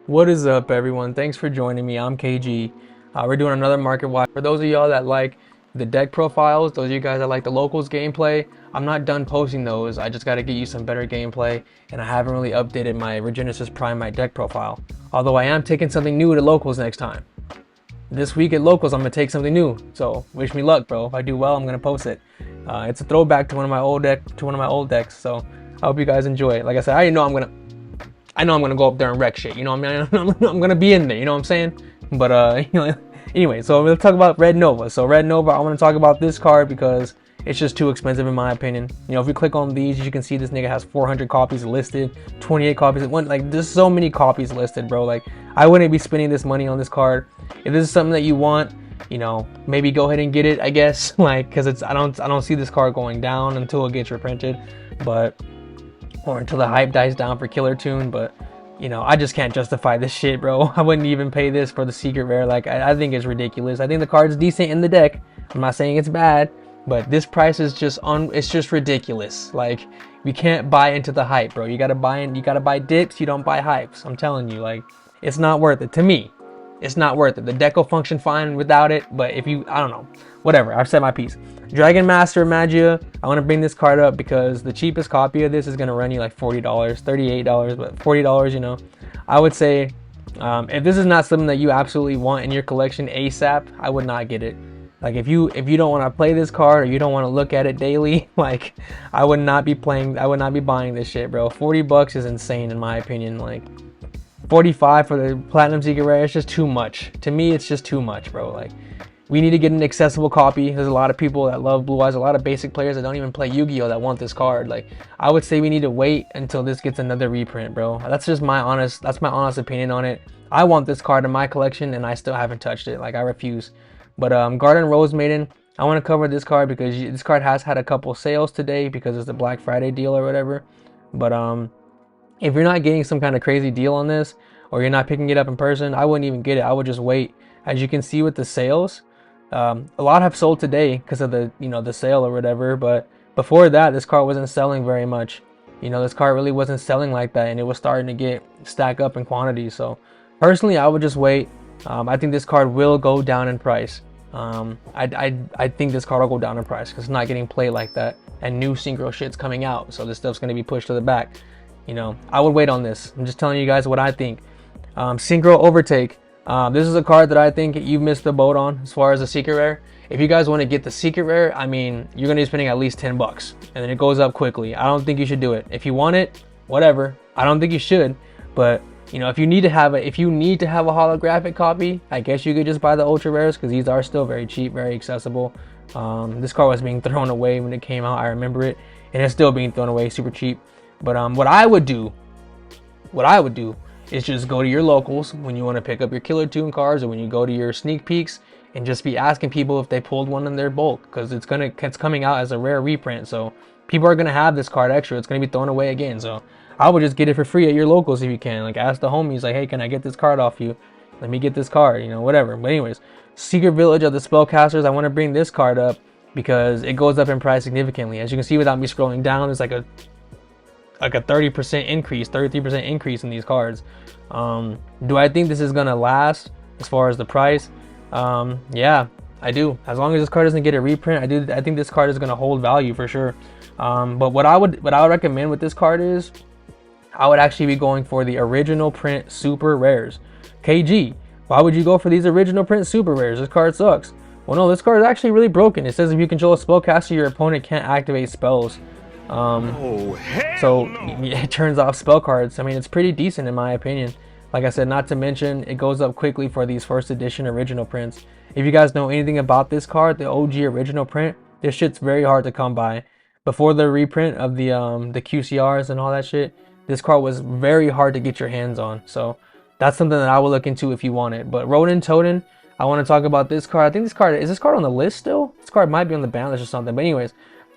What is up, everyone? Thanks for joining me. I'm KG. We're doing another market watch. For those of y'all that like the deck profiles, those of you guys that like the locals gameplay, I'm not done posting those. I just got to get you some better gameplay, and I haven't really updated my Regenesis Prime my deck profile. Although I am taking something new to locals next time. This week at locals, I'm gonna take something new. So wish me luck, bro. If I do well, I'm gonna post it. It's a throwback to one of my old decks. So I hope you guys enjoy it. Like I said, I already know I know I'm gonna go up there and wreck shit. You know what I mean? I'm gonna be in there. You know what I'm saying? But anyway. So we'll talk about Red Nova. So Red Nova, I want to talk about this card because it's just too expensive in my opinion. You know, if you click on these, you can see this nigga has 400 copies listed, 28 copies. Like, there's so many copies listed, bro. Like, I wouldn't be spending this money on this card. If this is something that you want, you know, maybe go ahead and get it, I guess. Like, because I don't see this card going down until it gets reprinted, or until the hype dies down for Killer Tune. But you know, I just can't justify this shit, bro. I wouldn't even pay this for the secret rare. Like, I think it's ridiculous. I think the card's decent in the deck. I'm not saying it's bad, but this price is just it's just ridiculous. Like, we can't buy into the hype, bro. You gotta buy dips, you don't buy hypes. I'm telling you, like, it's not worth it. To me, it's not worth it. The deck will function fine without it, but if you, I don't know, whatever. I've said my piece. Dragon Master Magia, I want to bring this card up because the cheapest copy of this is going to run you like $40, $38, but $40, you know. I would say if this is not something that you absolutely want in your collection ASAP, I would not get it. Like, if you don't want to play this card, or you don't want to look at it daily, like, I would not be buying this shit, bro. 40 bucks is insane in my opinion. Like, 45 for the Platinum Secret Rare, it's just too much. To me, it's just too much, bro. Like, we need to get an accessible copy. There's a lot of people that love Blue Eyes, a lot of basic players that don't even play Yu-Gi-Oh! That want this card. Like, I would say we need to wait until this gets another reprint, bro. That's my honest opinion on it. I want this card in my collection, and I still haven't touched it. Like, I refuse. But Garden Rose Maiden, I want to cover this card because this card has had a couple sales today because it's the Black Friday deal or whatever. But if you're not getting some kind of crazy deal on this, or you're not picking it up in person, I wouldn't even get it. I would just wait. As you can see with the sales, a lot have sold today because of the sale or whatever. But before that, this card wasn't selling very much. You know, this card really wasn't selling like that, and it was starting to stack up in quantity. So personally, I would just wait. I think this card will go down in price. I think this card will go down in price because it's not getting played like that, and new synchro shit's coming out, so this stuff's gonna be pushed to the back. You know, I would wait on this. I'm just telling you guys what I think. Synchro Overtake. This is a card that I think you've missed the boat on as far as the secret rare. If you guys want to get the secret rare, I mean, you're gonna be spending at least 10 bucks, and then it goes up quickly. I don't think you should do it. If you want it, whatever. I don't think you should, but you know, if you need to have a holographic copy, I guess you could just buy the ultra rares because these are still very cheap, very accessible. This card was being thrown away when it came out. I remember it, and it's still being thrown away super cheap. But what I would do is just go to your locals when you want to pick up your Killer Tune cards, or when you go to your sneak peeks, and just be asking people if they pulled one in their bulk, because it's coming out as a rare reprint. So people are gonna have this card extra. It's gonna be thrown away again. So I would just get it for free at your locals if you can. Like, ask the homies, like, hey, can I get this card off you? Let me get this card, you know, whatever. But anyways, Secret Village of the Spellcasters, I want to bring this card up because it goes up in price significantly. As you can see without me scrolling down, there's like a 30% increase, 33% increase in these cards. Do I think this is gonna last as far as the price? Yeah, I do. As long as this card doesn't get a reprint, I think this card is gonna hold value for sure. But what I would recommend with this card is I would actually be going for the original print super rares. KG, why would you go for these original print super rares? This card sucks. Well, no, this card is actually really broken. It says if you control a spellcaster, your opponent can't activate spells. So it turns off spell cards. I mean, it's pretty decent in my opinion. Like I said, not to mention it goes up quickly for these first edition original prints. If you guys know anything about this card, the OG original print, this shit's very hard to come by. Before the reprint of the QCRs and all that shit, this card was very hard to get your hands on. So that's something that I will look into if you want it. But Ronin Totem, I want to talk about this card. I think this card on the list still? This card might be on the ban list or something. But anyways,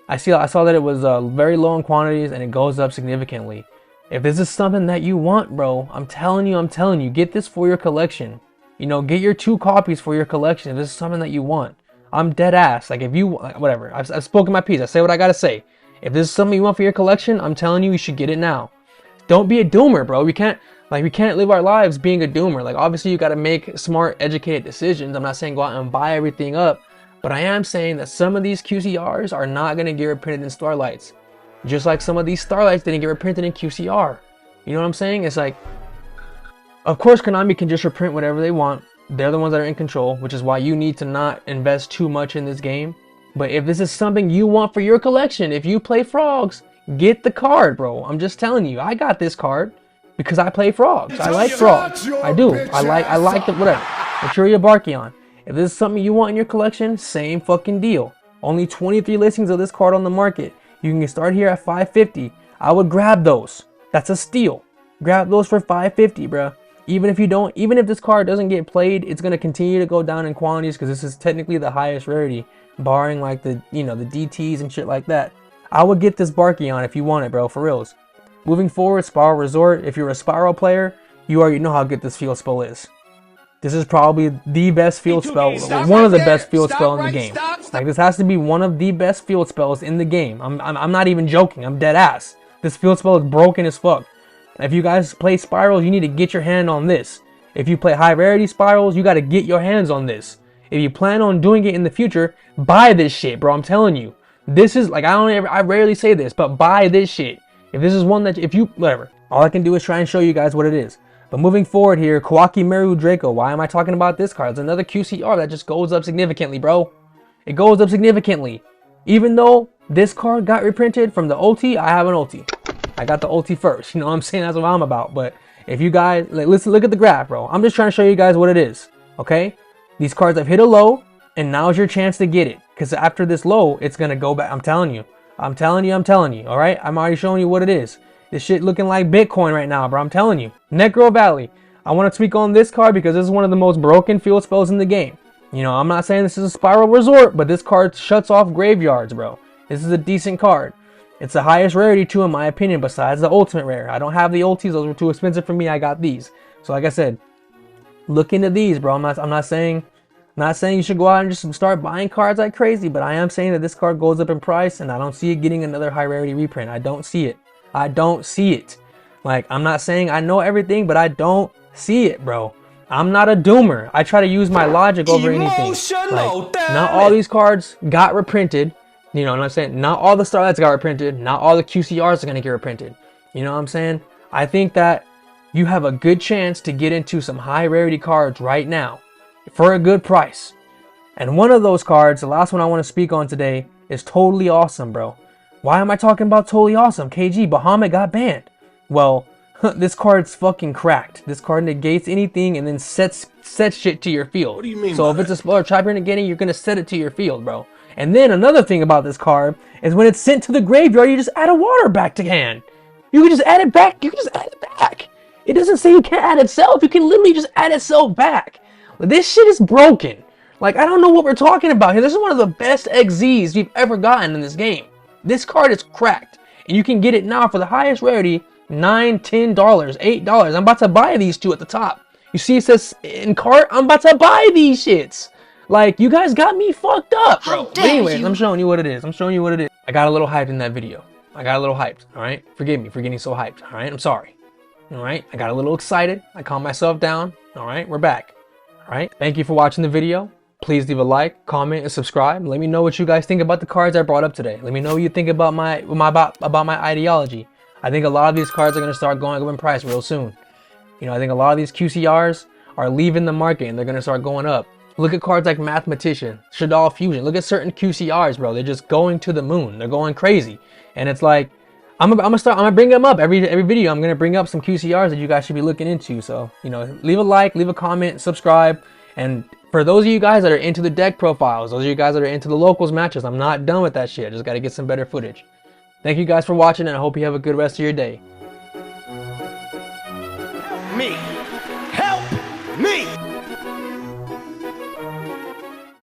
I saw that it was very low in quantities, and it goes up significantly. If this is something that you want, bro, I'm telling you, get this for your collection. You know, get your 2 copies for your collection if this is something that you want. I'm dead ass. Like, if you, whatever, I've spoken my piece. I say what I gotta say. If this is something you want for your collection, I'm telling you, you should get it now. don't be a doomer, bro. We can't live our lives being a doomer. Like, obviously you got to make smart, educated decisions. I'm not saying go out and buy everything up, but I am saying that some of these QCRs are not going to get reprinted in Starlights, just like some of these Starlights didn't get reprinted in QCR. You know what I'm saying? It's like, of course Konami can just reprint whatever they want. They're the ones that are in control, which is why you need to not invest too much in this game. But if this is something you want for your collection, if you play Frogs, get the card, bro. I'm just telling you, I got this card because I play Frogs. I like Frogs. I do. I like the whatever. Maturia Barkion. If this is something you want in your collection, same fucking deal. Only 23 listings of this card on the market. You can start here at $550. I would grab those. That's a steal. Grab those for $550, bro. Even if this card doesn't get played, it's gonna continue to go down in quantities because this is technically the highest rarity, barring like the the DTs and shit like that. I would get this Barkion if you want it, bro, for reals. Moving forward, Spiral Resort. If you're a Spiral player, you already know how good this field spell is. This is probably the best field spell, one of the best field spell in the game. Like, this has to be one of the best field spells in the game. I'm not even joking. I'm dead ass. This field spell is broken as fuck. If you guys play Spirals, you need to get your hand on this. If you play high rarity Spirals, you got to get your hands on this. If you plan on doing it in the future, buy this shit, bro. I'm telling you. This is like, I rarely say this, but buy this shit. If this is one that, whatever. All I can do is try and show you guys what it is. But moving forward here, Kawaki Meru Draco. Why am I talking about this card? It's another QCR that just goes up significantly, bro. It goes up significantly. Even though this card got reprinted from the ulti, I have an ulti. I got the ulti first. You know what I'm saying? That's what I'm about. But if you guys, like, listen, look at the graph, bro. I'm just trying to show you guys what it is. Okay? These cards have hit a low, and now's your chance to get it. Because after this low, it's going to go back. I'm telling you. I'm telling you. All right? I'm already showing you what it is. This shit looking like Bitcoin right now, bro. I'm telling you. Necro Valley. I want to tweak on this card because this is one of the most broken field spells in the game. You know, I'm not saying this is a Spiral Resort, but this card shuts off graveyards, bro. This is a decent card. It's the highest rarity too, in my opinion, besides the ultimate rare. I don't have the ultis. Those were too expensive for me. I got these. So like I said, look into these, bro. I'm not saying you should go out and just start buying cards like crazy, but I am saying that this card goes up in price, and I don't see it getting another high rarity reprint. I don't see it. I don't see it. Like, I'm not saying I know everything, but I don't see it, bro. I'm not a doomer. I try to use my logic over anything. Like, not all these cards got reprinted. You know what I'm saying? Not all the Starlights got reprinted. Not all the QCRs are going to get reprinted. You know what I'm saying? I think that you have a good chance to get into some high rarity cards right now for a good price. And one of those cards, the last one I want to speak on today, is Totally Awesome, bro. Why am I talking about Totally Awesome? KG, Bahamut got banned. Well, this card's fucking cracked. This card negates anything and then sets shit to your field. What do you mean? So if it's a spell or trap you're negating, you're going to set it to your field, bro. And then another thing about this card is when it's sent to the graveyard, you just add a water back to hand. You can just add it back. You can just add it back. It doesn't say you can't add itself. You can literally just add itself back. This shit is broken. Like, I don't know what we're talking about here. This is one of the best XZs we've ever gotten in this game. This card is cracked. And you can get it now for the highest rarity, $9, $10, $8. I'm about to buy these two at the top. You see it says in cart? I'm about to buy these shits. Like, you guys got me fucked up, bro. But anyways, I'm showing you what it is. I got a little hyped in that video. I got a little hyped, all right? Forgive me for getting so hyped, all right? I'm sorry, all right? I got a little excited. I calmed myself down, all right? We're back, all right? Thank you for watching the video. Please leave a like, comment, and subscribe. Let me know what you guys think about the cards I brought up today. Let me know what you think about my ideology. I think a lot of these cards are going to start going up in price real soon. You know, I think a lot of these QCRs are leaving the market and they're going to start going up. Look at cards like Mathematician, Shaddoll Fusion. Look at certain QCRs, bro. They're just going to the moon. They're going crazy. And it's like, I'm gonna bring them up every video. I'm gonna bring up some QCRs that you guys should be looking into. So, you know, leave a like, leave a comment, subscribe. And for those of you guys that are into the deck profiles, those of you guys that are into the locals matches, I'm not done with that shit. I just gotta get some better footage. Thank you guys for watching, and I hope you have a good rest of your day.